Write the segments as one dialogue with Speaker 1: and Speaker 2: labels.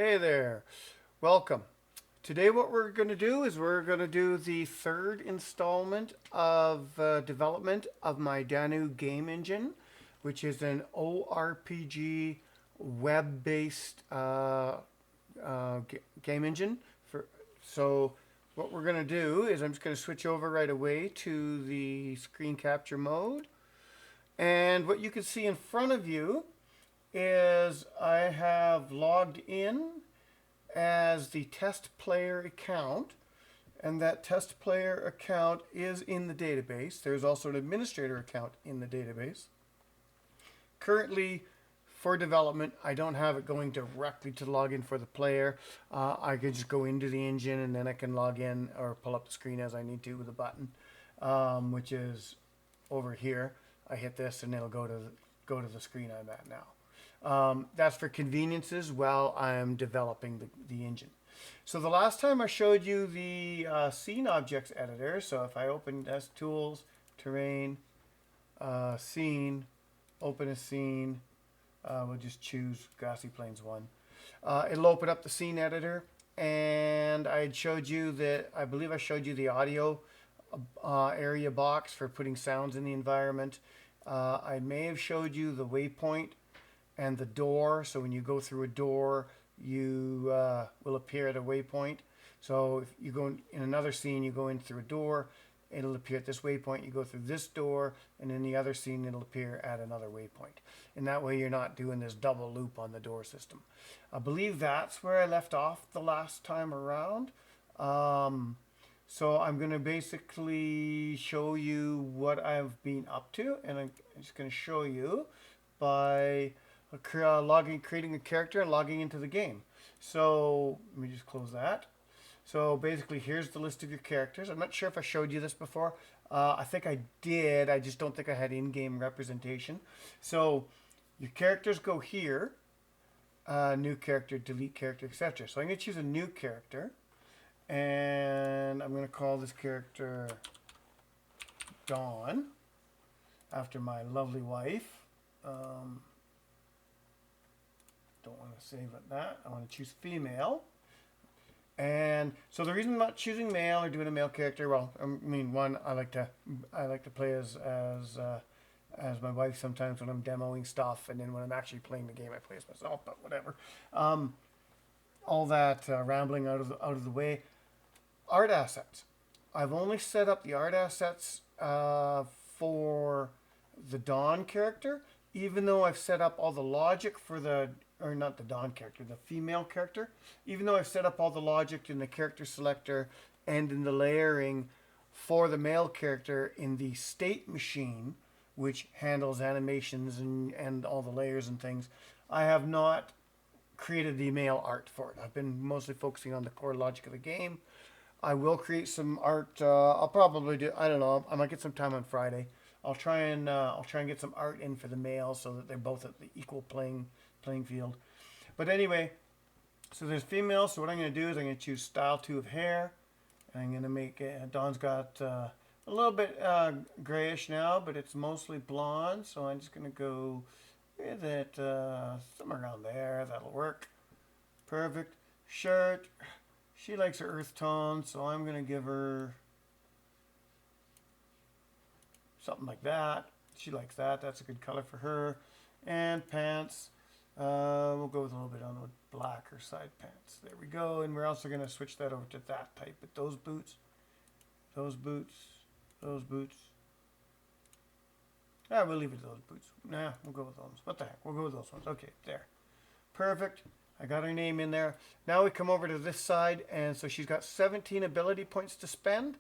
Speaker 1: Hey there, welcome. Today what we're going to do is we're going to do the third installment of development of my Danu game engine, which is an ORPG web-based game engine. So what we're going to do is I'm just going to switch over right away to the screen capture mode. And what you can see in front of you is I have logged in as the test player account, and that test player account is in the database. There's also an administrator account in the database. Currently, for development, I don't have it going directly to log in for the player. I can just go into the engine and then I can log in or pull up the screen as I need to with a button, which is over here. I hit this and it'll go to the screen I'm at now. That's for conveniences while I'm developing the engine. So the last time I showed you the scene objects editor, so if I open Desk Tools, Terrain, Scene, open a scene, we'll just choose Grassy Plains 1. It'll open up the scene editor, and I showed you that, I believe I showed you the audio area box for putting sounds in the environment. I may have showed you the waypoint and the door. So when you go through a door, you will appear at a waypoint. So if you go in another scene, you go in through a door, it'll appear at this waypoint. You go through this door, and in the other scene, it'll appear at another waypoint. And that way you're not doing this double loop on the door system. I believe that's where I left off the last time around. So I'm going to basically show you what I've been up to, and I'm just going to show you by creating a character and logging into the game. So let me just close that. So basically here's the list of your characters. I'm not sure if I showed you this before. I think I did. I just don't think I had in-game representation. So your characters go here. New character, delete character, etc. So I'm going to choose a new character. And I'm going to call this character Dawn, after my lovely wife. Don't want to save it that. I want to choose female. And so the reason I'm not choosing male or doing a male character, well, I mean, one, I like to play as my wife sometimes when I'm demoing stuff, and then when I'm actually playing the game, I play as myself. But whatever. All that rambling out of the way. Art assets. I've only set up the art assets for the Dawn character, even though I've set up all the logic for the female character, even though I've set up all the logic in the character selector and in the layering for the male character in the state machine, which handles animations and all the layers and things. I have not created the male art for it. I've been mostly focusing on the core logic of the game. I will create some art. I'll probably do. I don't know. I might get some time on Friday. I'll try and get some art in for the male so that they're both at the equal playing field. But anyway, so there's female. So what I'm going to do is I'm going to choose style 2 of hair. And I'm going to make it. Dawn's got a little bit grayish now, but it's mostly blonde. So I'm just going to go with it somewhere around there. That'll work. Perfect. Shirt. She likes her earth tone, so I'm going to give her something like that. She likes that. That's a good color for her. And pants. We'll go with a little bit on the blacker side pants. There we go. And we're also going to switch that over to that type. But those boots, those boots, those boots. We'll leave it to those boots. Nah, we'll go with those. What the heck? We'll go with those ones. Okay, there. Perfect. I got her name in there. Now we come over to this side, and so she's got 17 ability points to spend.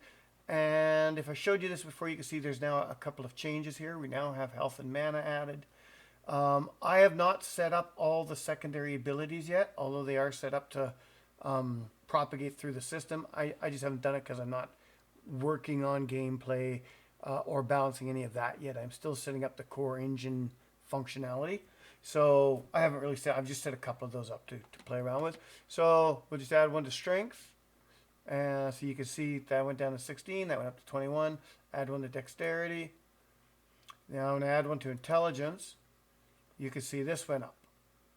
Speaker 1: And if I showed you this before, you can see there's now a couple of changes here. We now have health and mana added. I have not set up all the secondary abilities yet, although they are set up to propagate through the system. I just haven't done it because I'm not working on gameplay or balancing any of that yet. I'm still setting up the core engine functionality. So I haven't really set, I've just set a couple of those up to play around with. So we'll just add one to strength. So you can see that went down to 16, that went up to 21. Add one to dexterity. Now I'm going to add one to intelligence. You can see this went up.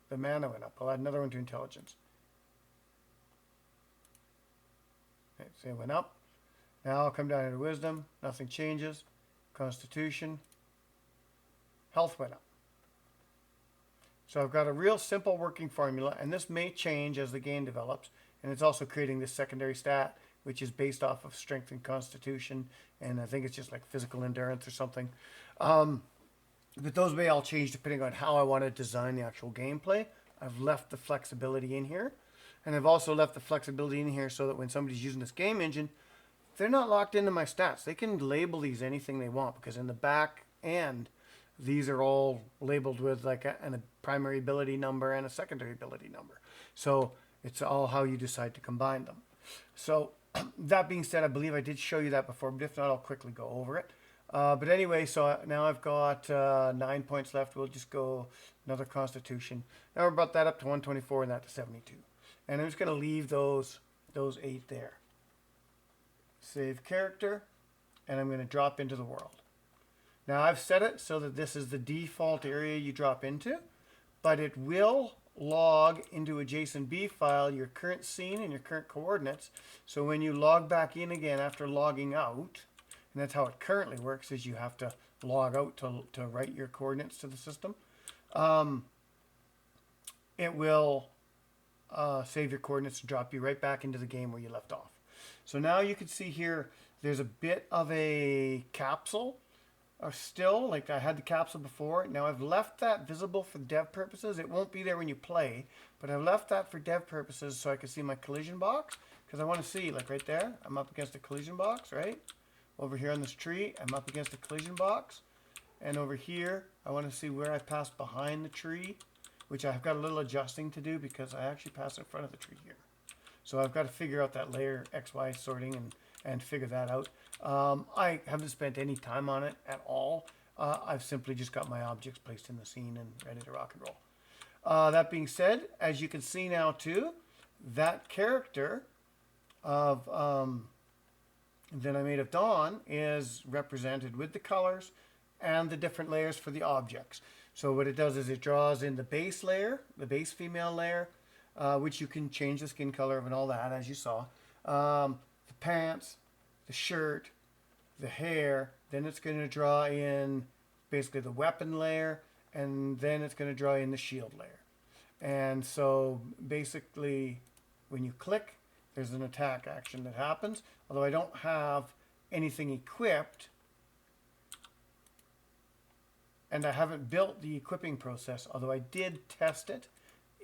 Speaker 1: The mana went up. I'll add another one to intelligence. Okay, so it went up. Now I'll come down here to wisdom. Nothing changes. Constitution. Health went up. So I've got a real simple working formula, and this may change as the game develops. And it's also creating this secondary stat, which is based off of strength and constitution. And I think it's just like physical endurance or something. But those may all change depending on how I want to design the actual gameplay. I've left the flexibility in here. And I've also left the flexibility in here so that when somebody's using this game engine, they're not locked into my stats. They can label these anything they want, because in the back end, these are all labeled with like a primary ability number and a secondary ability number. So it's all how you decide to combine them. So that being said, I believe I did show you that before, but if not, I'll quickly go over it. But anyway, so now I've got 9 points left. We'll just go another constitution. Now we're about that up to 124 and that to 72. And I'm just going to leave those 8 there. Save character, and I'm going to drop into the world. Now I've set it so that this is the default area you drop into, but it will log into a JSON-B file your current scene and your current coordinates. So when you log back in again after logging out, and that's how it currently works, is you have to log out to write your coordinates to the system. It will save your coordinates and drop you right back into the game where you left off. So now you can see here, there's a bit of a capsule still, like I had the capsule before. Now I've left that visible for dev purposes. It won't be there when you play, but I've left that for dev purposes so I can see my collision box, because I want to see, like right there, I'm up against a collision box, right? Over here on this tree, I'm up against a collision box. And over here, I want to see where I passed behind the tree, which I've got a little adjusting to do because I actually passed in front of the tree here. So I've got to figure out that layer XY sorting and figure that out. I haven't spent any time on it at all. I've simply just got my objects placed in the scene and ready to rock and roll. That being said, as you can see now too, that character of that I made of Dawn is represented with the colors and the different layers for the objects. So what it does is it draws in the base layer, the base female layer, which you can change the skin color of and all that, as you saw. The pants, the shirt, the hair, then it's going to draw in basically the weapon layer, and then it's going to draw in the shield layer. And so basically when you click, there's an attack action that happens. Although I don't have anything equipped, and I haven't built the equipping process, although I did test it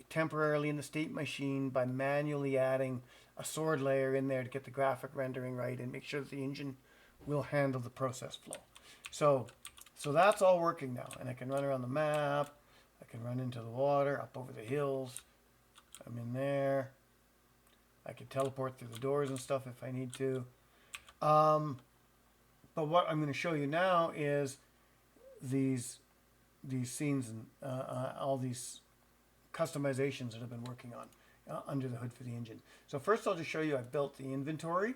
Speaker 1: temporarily in the state machine by manually adding a sword layer in there to get the graphic rendering right and make sure that the engine will handle the process flow. So that's all working now, and I can run around the map, I can run into the water, up over the hills, I'm in there, I can teleport through the doors and stuff if I need to. But what I'm going to show you now is these scenes and all these customizations that I've been working on under the hood for the engine. So first I'll just show you I built the inventory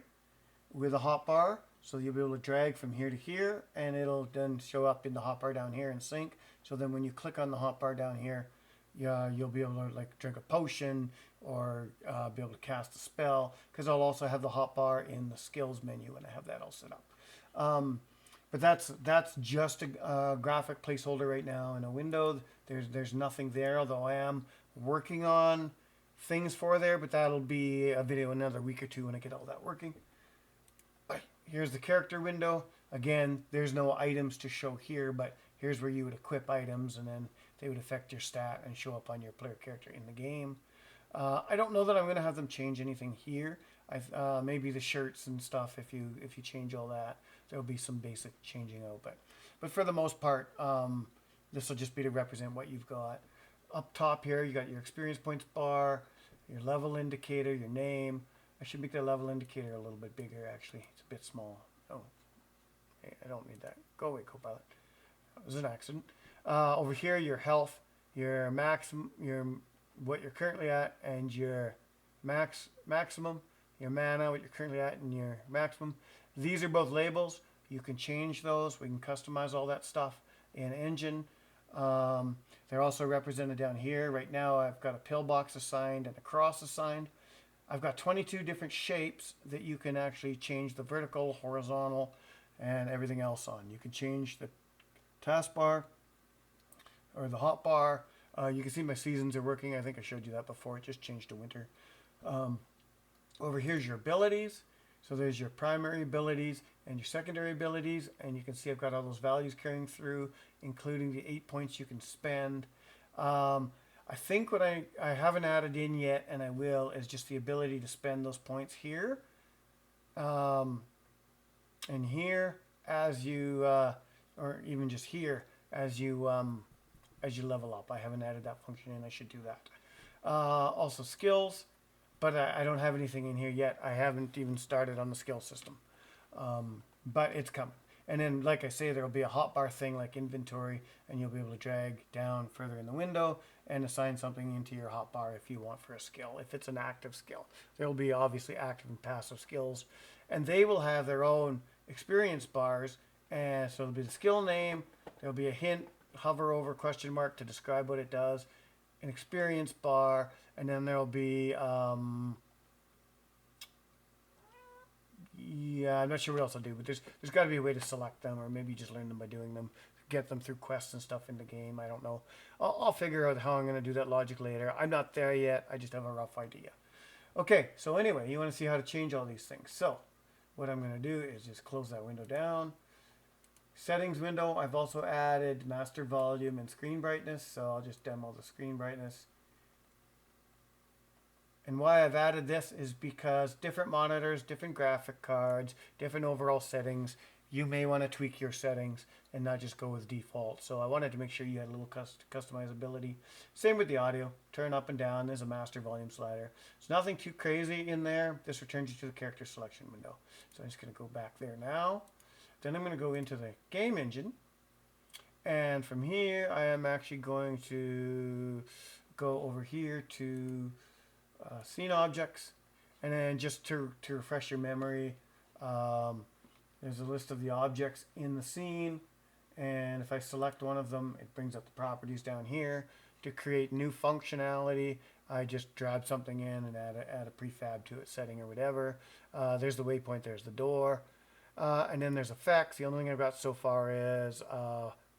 Speaker 1: with a hotbar, so you'll be able to drag from here to here, and it'll then show up in the hotbar down here and sync. So then when you click on the hotbar down here, you'll be able to like drink a potion or be able to cast a spell, because I'll also have the hotbar in the skills menu and I have that all set up. But that's just a graphic placeholder right now in a window. There's nothing there, although I am working on things for there, but that'll be a video in another week or two when I get all that working. Here's the character window. Again, there's no items to show here, but here's where you would equip items, and then they would affect your stat and show up on your player character in the game. I don't know that I'm going to have them change anything here. Maybe the shirts and stuff, if you change all that, there'll be some basic changing out. But for the most part, this will just be to represent what you've got. Up top here, you got your experience points bar, your level indicator, your name. I should make that level indicator a little bit bigger, actually. It's a bit small. Oh, hey, I don't need that. Go away, Copilot. That was an accident. Over here, your health, your maximum, what you're currently at, and your maximum, your mana, what you're currently at, and your maximum. These are both labels. You can change those. We can customize all that stuff in Engine. They're also represented down here. Right now, I've got a pillbox assigned and a cross assigned. I've got 22 different shapes that you can actually change the vertical, horizontal, and everything else on. You can change the taskbar or the hotbar. You can see my seasons are working. I think I showed you that before. It just changed to winter. Over here's your abilities. So there's your primary abilities and your secondary abilities. And you can see I've got all those values carrying through, including the 8 points you can spend. I think what I haven't added in yet, and I will, is just the ability to spend those points here. And here as you, or even just here as you level up. I haven't added that function in. I should do that. Also skills, but I don't have anything in here yet. I haven't even started on the skill system, but it's coming. And then, like I say, there'll be a hotbar thing like inventory, and you'll be able to drag down further in the window and assign something into your hotbar if you want for a skill, if it's an active skill. There'll be obviously active and passive skills, and they will have their own experience bars. And so there'll be the skill name, there'll be a hint, hover over question mark to describe what it does, an experience bar, and then there'll be yeah, I'm not sure what else I'll do, but there's got to be a way to select them, or maybe just learn them by doing them, get them through quests and stuff in the game. I don't know. I'll figure out how I'm going to do that logic later. I'm not there yet. I just have a rough idea. Okay, so anyway, you want to see how to change all these things. So what I'm going to do is just close that window down. Settings window, I've also added master volume and screen brightness, so I'll just demo the screen brightness. And why I've added this is because different monitors, different graphic cards, different overall settings, you may want to tweak your settings and not just go with default. So I wanted to make sure you had a little customizability. Same with the audio, turn up and down. There's a master volume slider. There's nothing too crazy in there. This returns you to the character selection window. So I'm just going to go back there now. Then I'm going to go into the game engine. And from here, I am actually going to go over here to scene objects, and then just to refresh your memory, there's a list of the objects in the scene, and if I select one of them, it brings up the properties down here. To create new functionality, I just drag something in and add a prefab to it, setting or whatever. There's the waypoint, there's the door, and then there's effects. The only thing I've got so far is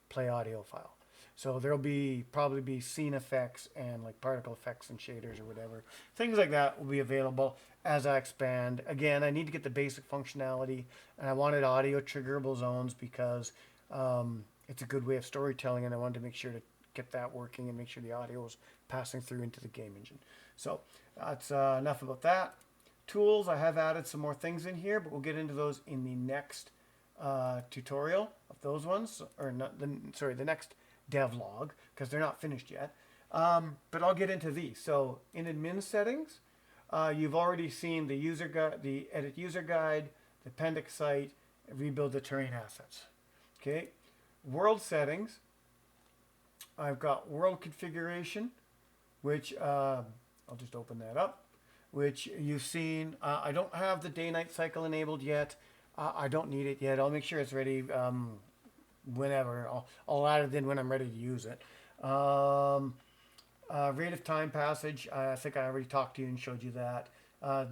Speaker 1: play audio file. So there'll probably be scene effects and like particle effects and shaders or whatever. Things like that will be available as I expand. Again, I need to get the basic functionality, and I wanted audio triggerable zones because it's a good way of storytelling, and I wanted to make sure to get that working and make sure the audio is passing through into the game engine. So that's enough about that. Tools, I have added some more things in here, but we'll get into those in the next tutorial of those ones, or not, the next devlog, because they're not finished yet. But I'll get into these. So in admin settings, you've already seen the user guide, the edit user guide, the appendix site, rebuild the terrain assets. Okay, world settings. I've got world configuration, which I'll just open that up, which you've seen. I don't have the day-night cycle enabled yet. I don't need it yet. I'll make sure it's ready whenever. I'll add it in when I'm ready to use it. Rate of time passage, I think I already talked to you and showed you that.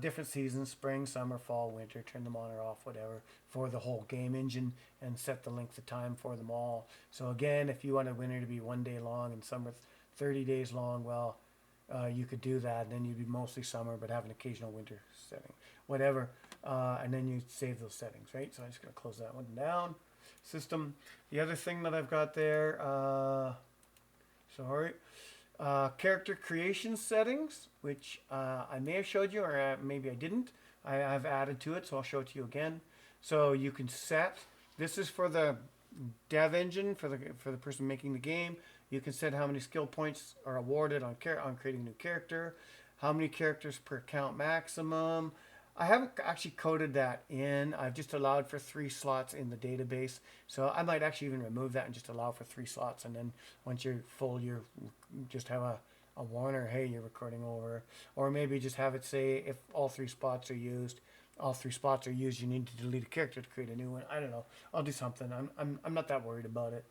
Speaker 1: Different seasons, spring, summer, fall, winter, turn them on or off, whatever, for the whole game engine, and set the length of time for them all. So again, if you wanted winter to be 1 day long and summer 30 days long, well, you could do that, and then you'd be mostly summer but have an occasional winter setting, whatever, and then you save those settings, right? So I'm just going to close that one down. System. The other thing that I've got there, character creation settings, which I may have showed you, or maybe I didn't. I've added to it, so I'll show it to you again. So you can set. This is for the dev engine, for the person making the game. You can set how many skill points are awarded on creating a new character, how many characters per account maximum. I haven't actually coded that in. I've just allowed for 3 slots in the database. So I might actually even remove that and just allow for 3 slots. And then once you're full, you just have a warner, hey, you're recording over. Or maybe just have it say if all 3 spots are used, you need to delete a character to create a new one. I don't know. I'll do something. I'm not that worried about it.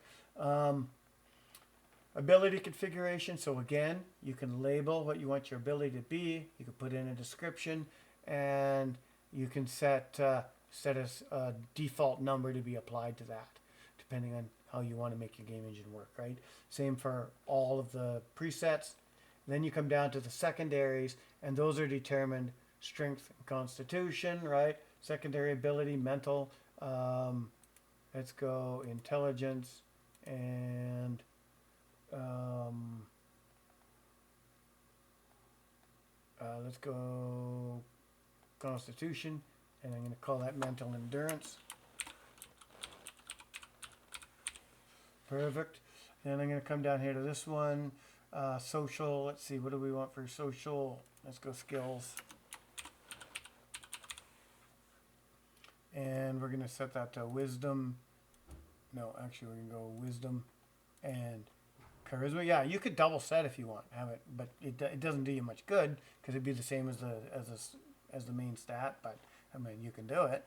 Speaker 1: Ability configuration. So again, you can label what you want your ability to be. You can put in a description, and you can set a default number to be applied to that, depending on how you want to make your game engine work, right? Same for all of the presets. Then you come down to the secondaries, and those are determined strength and constitution, right? Secondary ability, mental. Let's go intelligence and let's go constitution, and I'm going to call that mental endurance. Perfect. Then I'm going to come down here to this one, social. Let's see, what do we want for social? Let's go skills. And we're going to set that to wisdom. No, actually we're going to go wisdom and charisma. Yeah, you could double set if you want, have it, but it doesn't do you much good because it'd be the same as the main stat. But I mean, you can do it.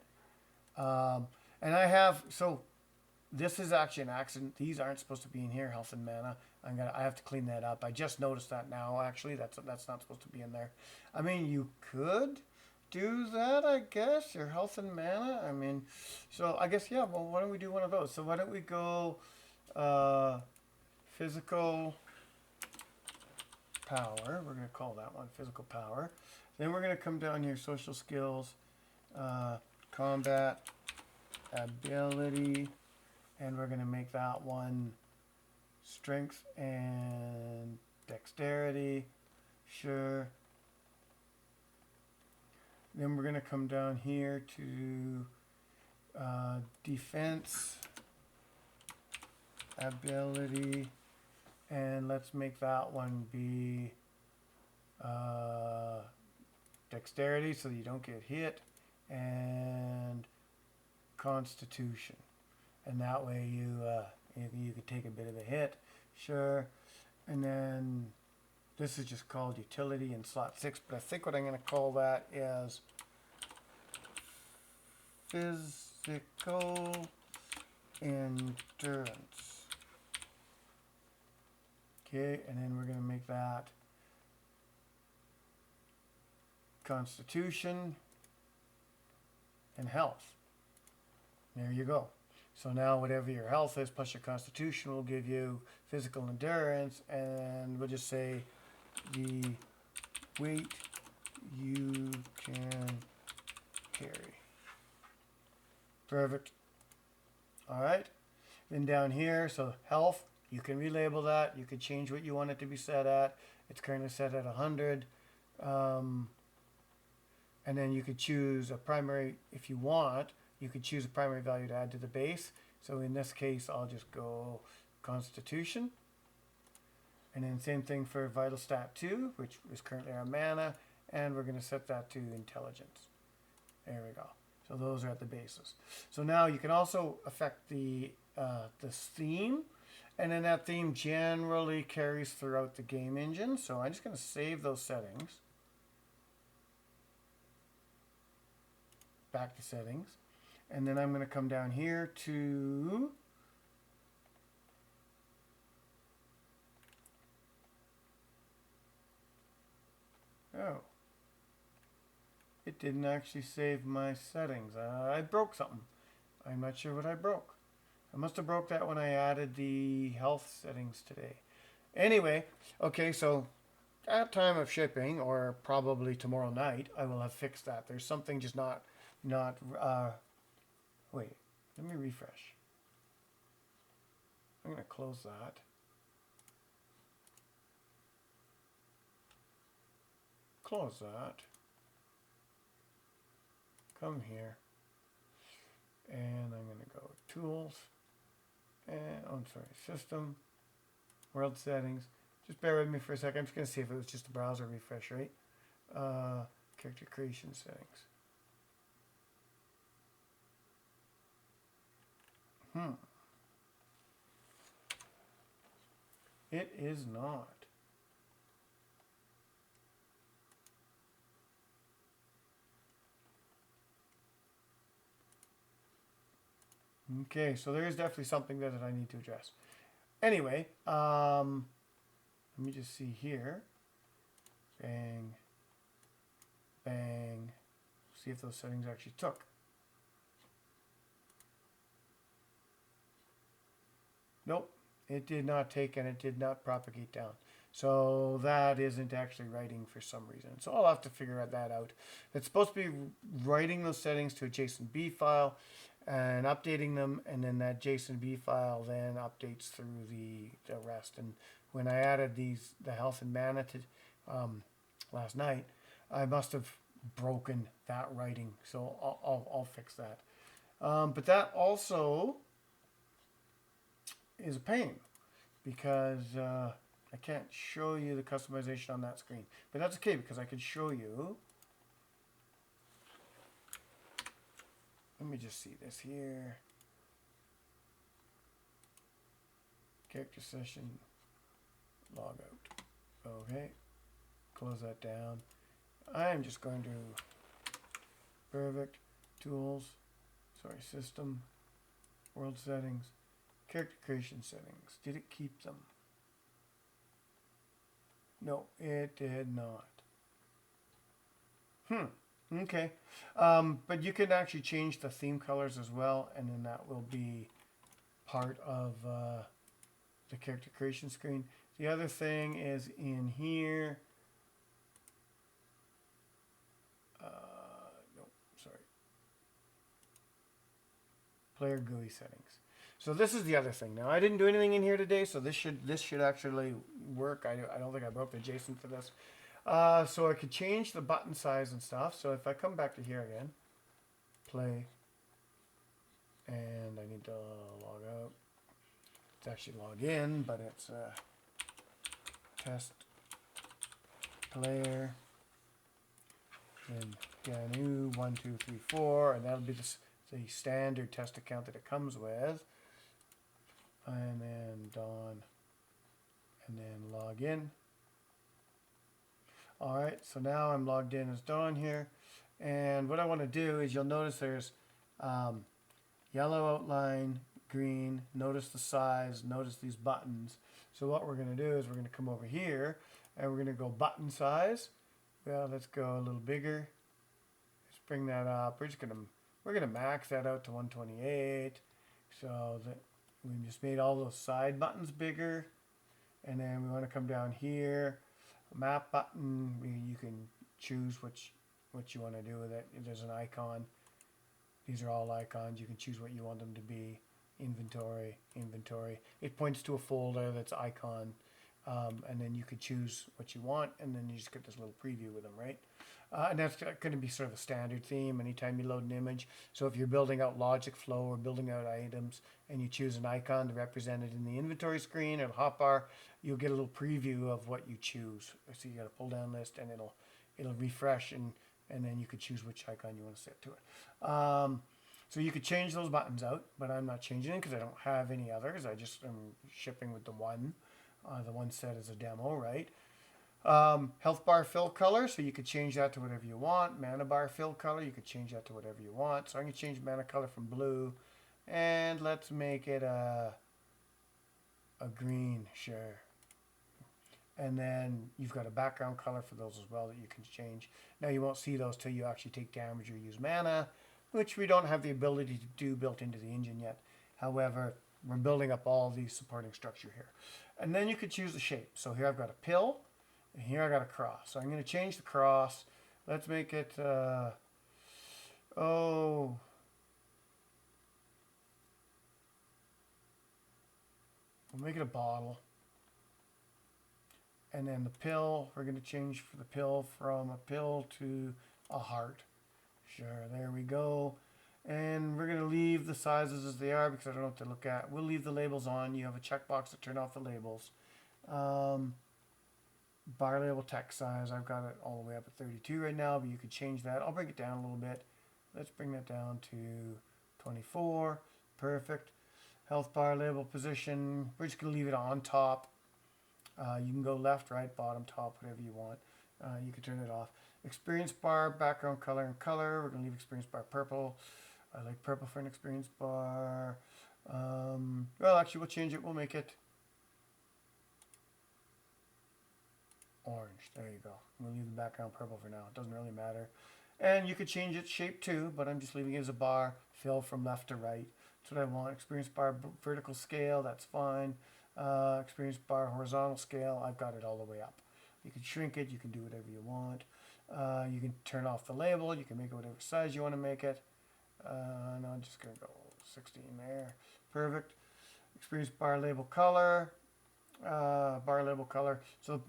Speaker 1: And I have, so this is actually an accident. These aren't supposed to be in here, health and mana. I have to clean that up. I just noticed that now. Actually, that's not supposed to be in there. I mean, you could do that, I guess. Your health and mana. I mean, so I guess, yeah. Well, why don't we do one of those? So why don't we go physical power? We're going to call that one physical power. Then we're going to come down here, social skills, combat ability, and we're going to make that one strength and dexterity. Sure. Then we're going to come down here to defense ability, and let's make that one be dexterity so that you don't get hit, and constitution, and that way you could take a bit of a hit. Sure. And then this is just called utility in slot 6, but I think what I'm going to call that is physical endurance. Okay, and then we're going to make that constitution and health. There you go. So now whatever your health is plus your constitution will give you physical endurance, and we'll just say the weight you can carry. Perfect. All right. Then down here, so health, you can relabel that. You can change what you want it to be set at. It's currently set at 100. And then you could choose a primary, if you want, you could choose a primary value to add to the base. So in this case, I'll just go constitution. And then same thing for vital stat 2, which is currently our mana, and we're going to set that to intelligence. There we go. So those are at the bases. So now you can also affect the theme, and then that theme generally carries throughout the game engine. So I'm just going to save those settings. Back to settings. And then I'm going to come down here to it didn't actually save my settings. I broke something. I'm not sure what I broke. I must have broke that when I added the health settings today. Anyway, okay, so at time of shipping, or probably tomorrow night, I will have fixed that. There's something just not wait, let me refresh. I'm going to close that. Close that. Come here. And I'm going to go tools. And, oh, I'm sorry, system. World settings. Just bear with me for a second. I'm just going to see if it was just a browser refresh, right? Character creation settings. It is not. Okay, so there is definitely something there that I need to address. Anyway, let me just see here. Bang, bang. See if those settings actually took. Nope, it did not take and it did not propagate down. So that isn't actually writing for some reason. So I'll have to figure that out. It's supposed to be writing those settings to a JSON-B file and updating them, and then that JSON-B file then updates through the rest. And when I added the health and mana to last night, I must have broken that writing. So I'll fix that. But that also is a pain because I can't show you the customization on that screen. But that's okay because I can show you. Let me just see this here. Character session, log out. Okay, close that down. I'm just going to, perfect, tools, sorry, system, world settings, character creation settings. Did it keep them? No, it did not. Okay. But you can actually change the theme colors as well, and then that will be part of the character creation screen. The other thing is in here. No, sorry. Player GUI settings. So this is the other thing. Now I didn't do anything in here today, so this should actually work. I don't think I broke the JSON for this. So I could change the button size and stuff. So if I come back to here again, play, and I need to log out. It's actually log in, but it's test player, and Danu 1 2 3 4, and that'll be the standard test account that it comes with. And then Dawn, and then log in. All right, so now I'm logged in as Dawn here, and what I want to do is you'll notice there's yellow outline, green. Notice the size. Notice these buttons. So what we're going to do is we're going to come over here, and we're going to go button size. Well, let's go a little bigger. Let's bring that up. We're gonna max that out to 128, so that we just made all those side buttons bigger. And then we want to come down here, map button. You can choose what you want to do with it. There's an icon. These are all icons. You can choose what you want them to be. Inventory. It points to a folder that's icon, and then you could choose what you want, and then you just get this little preview with them, right? And that's going to be sort of a standard theme anytime you load an image. So if you're building out logic flow or building out items and you choose an icon to represent it in the inventory screen or the hotbar, you'll get a little preview of what you choose. So you got a pull down list, and it'll refresh, and then you could choose which icon you want to set to it. So you could change those buttons out, but I'm not changing them because I don't have any others. I just am shipping with the one set as a demo, right? Health bar fill color, so you could change that to whatever you want. Mana bar fill color, you could change that to whatever you want. So I'm going to change mana color from blue, and let's make it a green, sure. And then you've got a background color for those as well that you can change. Now you won't see those till you actually take damage or use mana, which we don't have the ability to do built into the engine yet. However, we're building up all these supporting structure here. And then you could choose the shape. So here I've got a pill, and here I got a cross. So I'm going to change the cross. Let's make it, we'll make it a bottle. And then the pill, we're going to change for the pill from a pill to a heart. Sure, there we go. And we're going to leave the sizes as they are because I don't know what to look at. We'll leave the labels on. You have a checkbox to turn off the labels. Bar label text size, I've got it all the way up at 32 right now, but you could change that. I'll bring it down a little bit. Let's bring that down to 24. Perfect. Health bar label position, we're just going to leave it on top. You can go left, right, bottom, top, whatever you want. You can turn it off. Experience bar, background color and color. We're going to leave experience bar purple. I like purple for an experience bar. Well, actually, we'll change it. We'll make it orange. There you go. We'll leave the background purple for now. It doesn't really matter. And you could change its shape too, but I'm just leaving it as a bar. Fill from left to right. That's what I want. Experience bar vertical scale, that's fine. Experience bar horizontal scale, I've got it all the way up. You can shrink it, you can do whatever you want. You can turn off the label, you can make it whatever size you want to make it. No, I'm just going to go 16 there. Perfect. Experience bar label color. Bar label color. So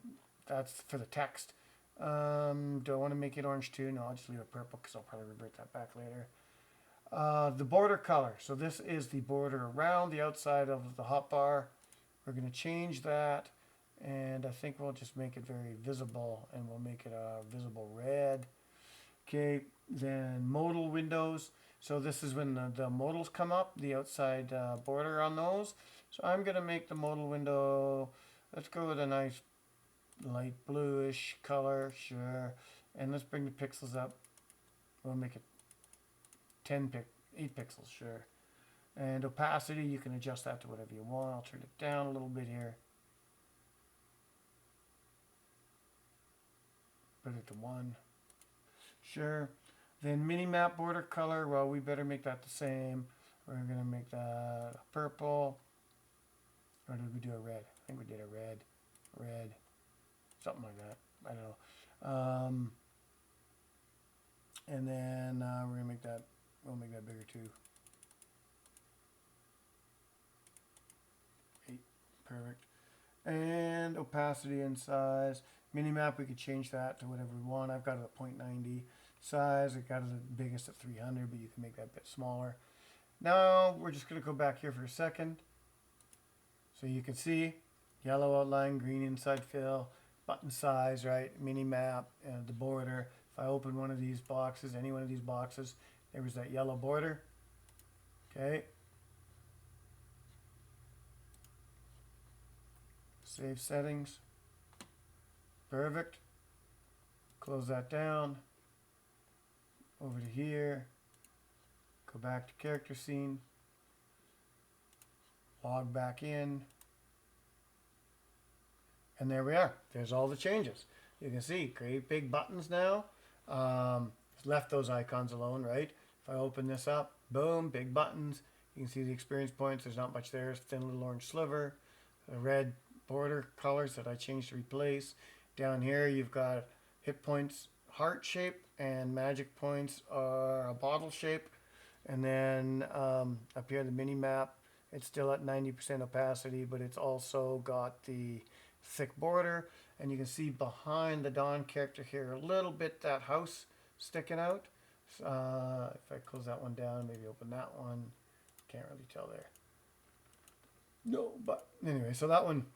Speaker 1: that's for the text. Do I want to make it orange too? No, I'll just leave it purple because I'll probably revert that back later. The border color. So this is the border around the outside of the hotbar. We're going to change that, and I think we'll just make it very visible, and we'll make it a visible red. Okay, then modal windows. So this is when the modals come up, the outside border on those. So I'm going to make the modal window, let's go with a nice light bluish color, sure. And let's bring the pixels up. We'll make it 8 pixels, sure. And opacity, you can adjust that to whatever you want. I'll turn it down a little bit here. Put it to 1. Sure. Then mini-map border color, well, we better make that the same. We're going to make that purple. Or did we do a red? I think we did a red, something like that. I don't know. And then we're going to make that, we'll make that bigger too. 8, perfect. And opacity and size. Minimap, we could change that to whatever we want. I've got it at 0.90. Size, I got it the biggest at 300, but you can make that a bit smaller. Now we're just going to go back here for a second. So you can see yellow outline, green inside fill, button size, right? Mini map, the border. If I open one of these boxes, any one of these boxes, there was that yellow border. Okay. Save settings. Perfect. Close that down. Over to here. Go back to character scene. Log back in. And there we are. There's all the changes. You can see great big buttons now. Left those icons alone, right? If I open this up, boom, big buttons. You can see the experience points. There's not much there. It's a thin little orange sliver. The red border colors that I changed to replace. Down here you've got hit points heart shape and magic points are a bottle shape. And then up here the mini map, it's still at 90% opacity, but it's also got the thick border. And you can see behind the Dawn character here a little bit that house sticking out. If I close that one down, maybe open that one, can't really tell there. No, but anyway, so that one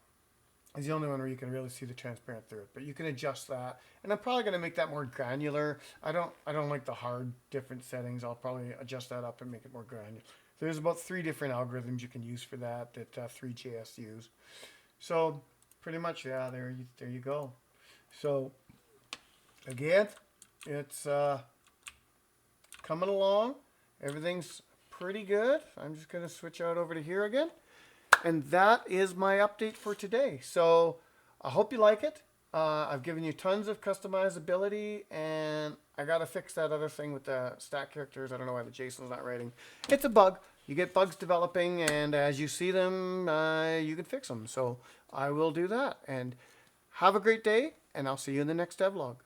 Speaker 1: is the only one where you can really see the transparent through it, but you can adjust that. And I'm probably going to make that more granular. I don't like the hard different settings. I'll probably adjust that up and make it more granular. There's about 3 different algorithms you can use for that 3JS use. So pretty much, yeah, there you go. So again, it's coming along. Everything's pretty good. I'm just going to switch out over to here again. And that is my update for today. So I hope you like it. I've given you tons of customizability, and I got to fix that other thing with the stack characters. I don't know why the JSON's not writing. It's a bug. You get bugs developing, and as you see them, you can fix them. So I will do that. And have a great day, and I'll see you in the next devlog.